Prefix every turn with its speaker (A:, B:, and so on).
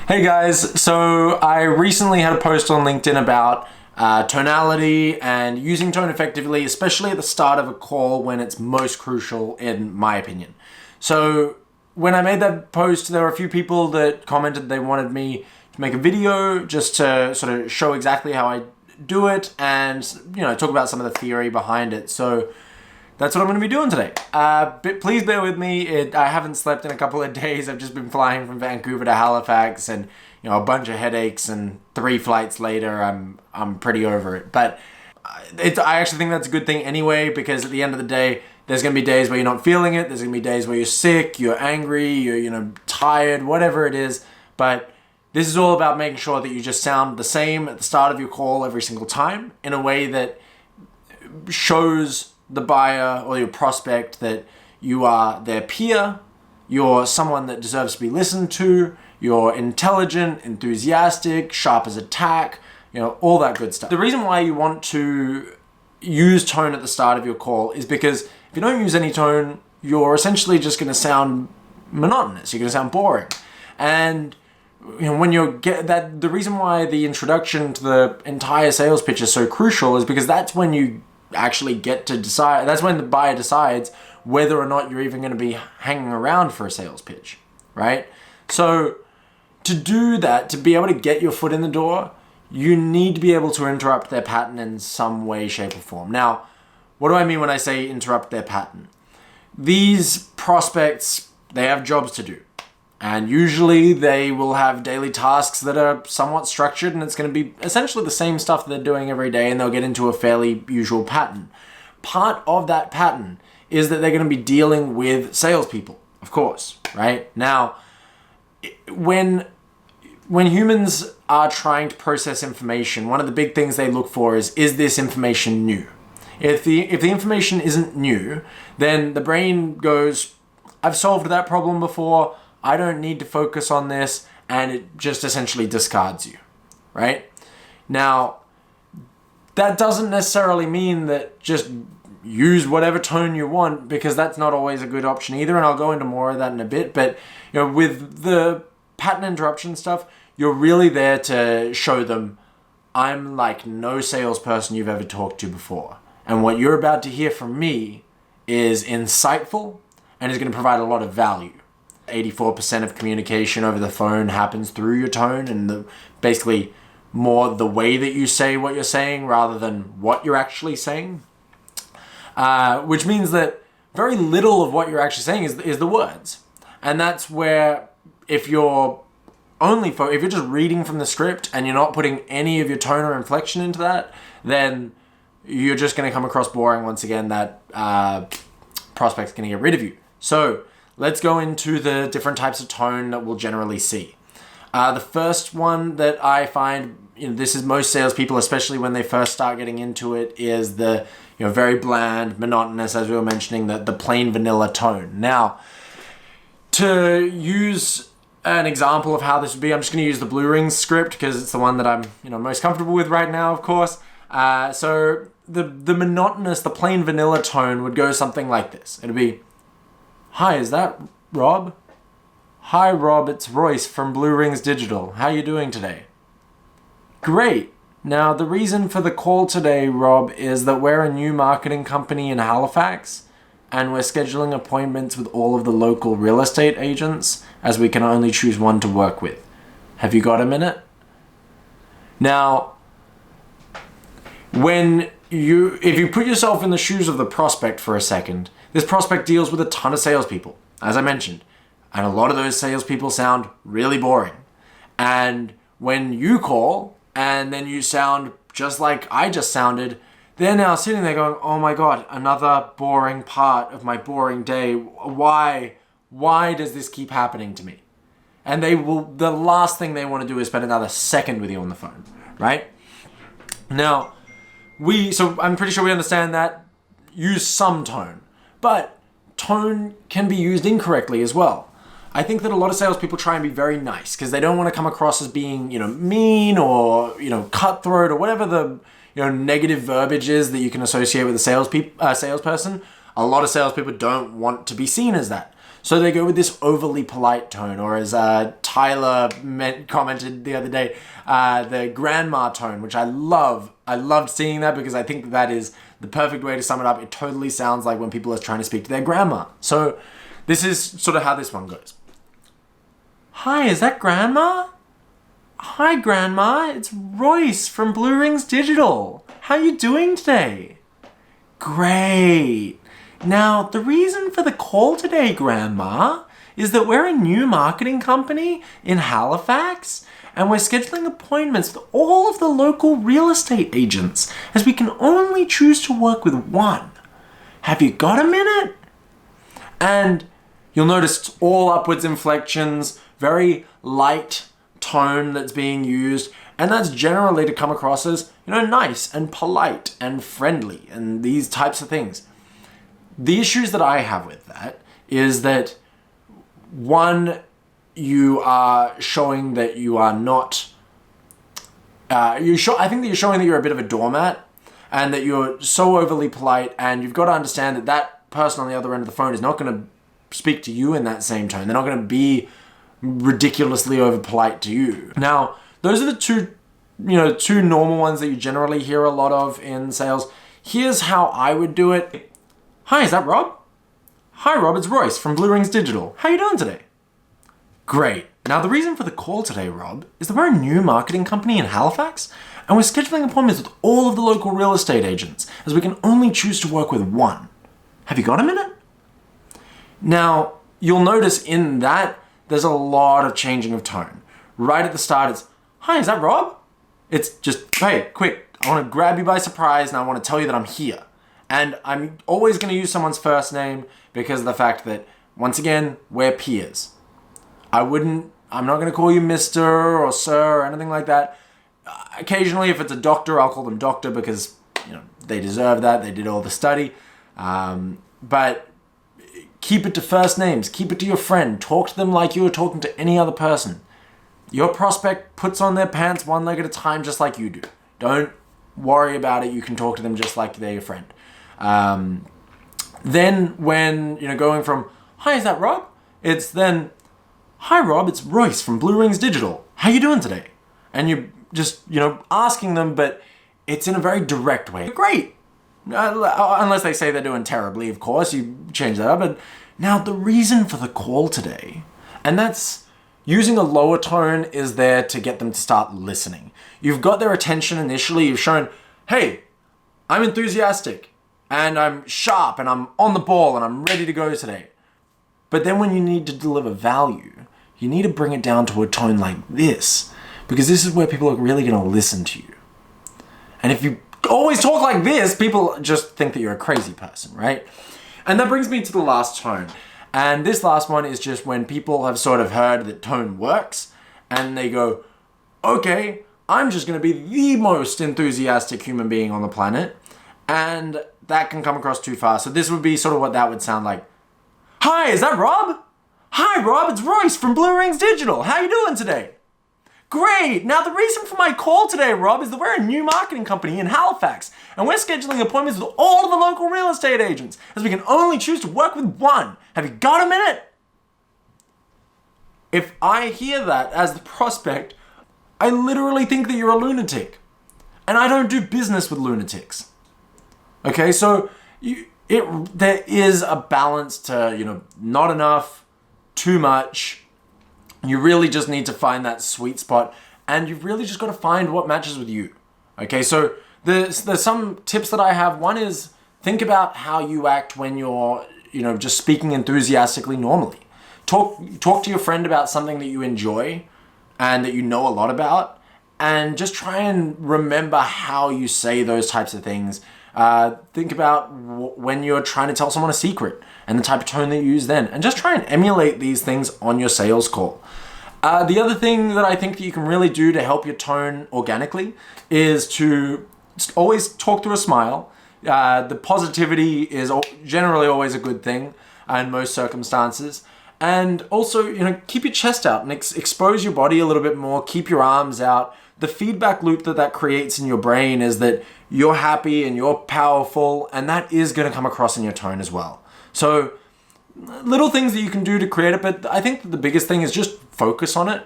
A: Hey guys, so I recently had a post on LinkedIn about tonality and using tone effectively, especially at the start of a call when it's most crucial, in my opinion. So when I made that post, there were a few people that commented they wanted me to make a video just to sort of show exactly how I do it and, talk about some of the theory behind it. So that's what I'm going to be doing today. But please bear with me. I haven't slept in a couple of days. I've just been flying from Vancouver to Halifax, and a bunch of headaches. And 3 flights later, I'm pretty over it. But I actually think that's a good thing anyway, because at the end of the day, there's going to be days where you're not feeling it. There's going to be days where you're sick, you're angry, you're tired, whatever it is. But this is all about making sure that you just sound the same at the start of your call every single time in a way that shows the buyer or your prospect that you are their peer, you're someone that deserves to be listened to, you're intelligent, enthusiastic, sharp as a tack, all that good stuff. The reason why you want to use tone at the start of your call is because if you don't use any tone, you're essentially just going to sound monotonous. You're going to sound boring. And when the reason why the introduction to the entire sales pitch is so crucial is because that's when you actually get to decide. That's when the buyer decides whether or not you're even going to be hanging around for a sales pitch, right? So to do that, to be able to get your foot in the door, you need to be able to interrupt their pattern in some way, shape, or form. Now, what do I mean when I say interrupt their pattern? These prospects, they have jobs to do. And usually they will have daily tasks that are somewhat structured, and it's going to be essentially the same stuff they're doing every day, and they'll get into a fairly usual pattern. Part of that pattern is that they're going to be dealing with salespeople, of course, right? Now, when humans are trying to process information, one of the big things they look for is this information new? If the information isn't new, then the brain goes, I've solved that problem before, I don't need to focus on this, and it just essentially discards you, right? Now, that doesn't necessarily mean that just use whatever tone you want, because that's not always a good option either, and I'll go into more of that in a bit. But with the pattern interruption stuff, you're really there to show them, I'm like no salesperson you've ever talked to before, and what you're about to hear from me is insightful and is going to provide a lot of value. 84% of communication over the phone happens through your tone, and basically more the way that you say what you're saying rather than what you're actually saying. Which means that very little of what you're actually saying is the words. And that's where if you're just reading from the script and you're not putting any of your tone or inflection into that, then you're just going to come across boring once again. That prospect's going to get rid of you. So let's go into the different types of tone that we'll generally see. The first one that I find, this is most salespeople, especially when they first start getting into it, is the very bland, monotonous, as we were mentioning, the plain vanilla tone. Now, to use an example of how this would be, I'm just going to use the Blue Rings script because it's the one that I'm most comfortable with right now, of course. So the monotonous, the plain vanilla tone would go something like this. It'd be, hi, is that Rob? Hi, Rob, it's Royce from Blue Rings Digital. How you doing today? Great. Now, the reason for the call today, Rob, is that we're a new marketing company in Halifax, and we're scheduling appointments with all of the local real estate agents, as we can only choose one to work with. Have you got a minute? Now, if you put yourself in the shoes of the prospect for a second, this prospect deals with a ton of salespeople, as I mentioned, and a lot of those salespeople sound really boring. And when you call and then you sound just like I just sounded, they're now sitting there going, oh my God, another boring part of my boring day. Why does this keep happening to me? And the last thing they want to do is spend another second with you on the phone, right? Now, so I'm pretty sure we understand that. Use some tone. But tone can be used incorrectly as well. I think that a lot of salespeople try and be very nice because they don't want to come across as being, mean or, cutthroat or whatever the, negative verbiage is that you can associate with a salesperson. A lot of salespeople don't want to be seen as that. So they go with this overly polite tone, or as Tyler commented the other day, the grandma tone, which I love. I loved seeing that because I think that is the perfect way to sum it up. It totally sounds like when people are trying to speak to their grandma. So this is sort of how this one goes. Hi, is that Grandma? Hi, Grandma. It's Royce from Blue Rings Digital. How you doing today? Great. Now, the reason for the call today, Grandma, is that we're a new marketing company in Halifax, and we're scheduling appointments with all of the local real estate agents, as we can only choose to work with one. Have you got a minute? And you'll notice all upwards inflections, very light tone that's being used, and that's generally to come across as, nice and polite and friendly and these types of things. The issues that I have with that is that, one, you are showing that you are not, I think that you're showing that you're a bit of a doormat and that you're so overly polite, and you've got to understand that that person on the other end of the phone is not going to speak to you in that same tone. They're not going to be ridiculously over polite to you. Now, those are the two normal ones that you generally hear a lot of in sales. Here's how I would do it. Hi, is that Rob? Hi, Rob, it's Royce from Blue Rings Digital. How you doing today? Great. Now, the reason for the call today, Rob, is that we're a new marketing company in Halifax, and we're scheduling appointments with all of the local real estate agents, as we can only choose to work with one. Have you got a minute? Now, you'll notice in that there's a lot of changing of tone. Right at the start, it's, hi, is that Rob? It's just, hey, quick, I want to grab you by surprise and I want to tell you that I'm here. And I'm always going to use someone's first name because of the fact that, once again, we're peers. I'm not going to call you Mr. or Sir or anything like that. Occasionally, if it's a doctor, I'll call them doctor because, they deserve that. They did all the study. But keep it to first names. Keep it to your friend. Talk to them like you were talking to any other person. Your prospect puts on their pants one leg at a time just like you do. Don't worry about it. You can talk to them just like they're your friend. Then when, going from, hi, is that Rob? It's then, hi, Rob, it's Royce from Blue Rings Digital. How you doing today? And you're just, asking them, but it's in a very direct way. Great. Unless they say they're doing terribly, of course, you change that up. But now the reason for the call today, and that's using a lower tone, is there to get them to start listening. You've got their attention initially. You've shown, hey, I'm enthusiastic and I'm sharp and I'm on the ball and I'm ready to go today. But then when you need to deliver value, you need to bring it down to a tone like this, because this is where people are really going to listen to you. And if you always talk like this, people just think that you're a crazy person, right? And that brings me to the last tone. And this last one is just when people have sort of heard that tone works and they go, okay, I'm just going to be the most enthusiastic human being on the planet. And that can come across too fast. So this would be sort of what that would sound like. Hi, is that Rob? Hi, Rob, it's Royce from Blue Rings Digital. How you doing today? Great. Now, the reason for my call today, Rob, is that we're a new marketing company in Halifax, and we're scheduling appointments with all of the local real estate agents, as we can only choose to work with one. Have you got a minute? If I hear that as the prospect, I literally think that you're a lunatic, and I don't do business with lunatics. Okay, so there is a balance to, not enough, too much. You really just need to find that sweet spot, and you've really just got to find what matches with you. Okay, so there's some tips that I have. One is think about how you act when you're, just speaking enthusiastically normally. Talk to your friend about something that you enjoy and that you know a lot about, and just try and remember how you say those types of things. Think about when you're trying to tell someone a secret and the type of tone that you use then, and just try and emulate these things on your sales call. The other thing that I think that you can really do to help your tone organically is to always talk through a smile. The positivity is generally always a good thing in most circumstances. And also, keep your chest out and expose your body a little bit more. Keep your arms out. The feedback loop that creates in your brain is that you're happy and you're powerful, and that is going to come across in your tone as well. So little things that you can do to create it, but I think that the biggest thing is just focus on it.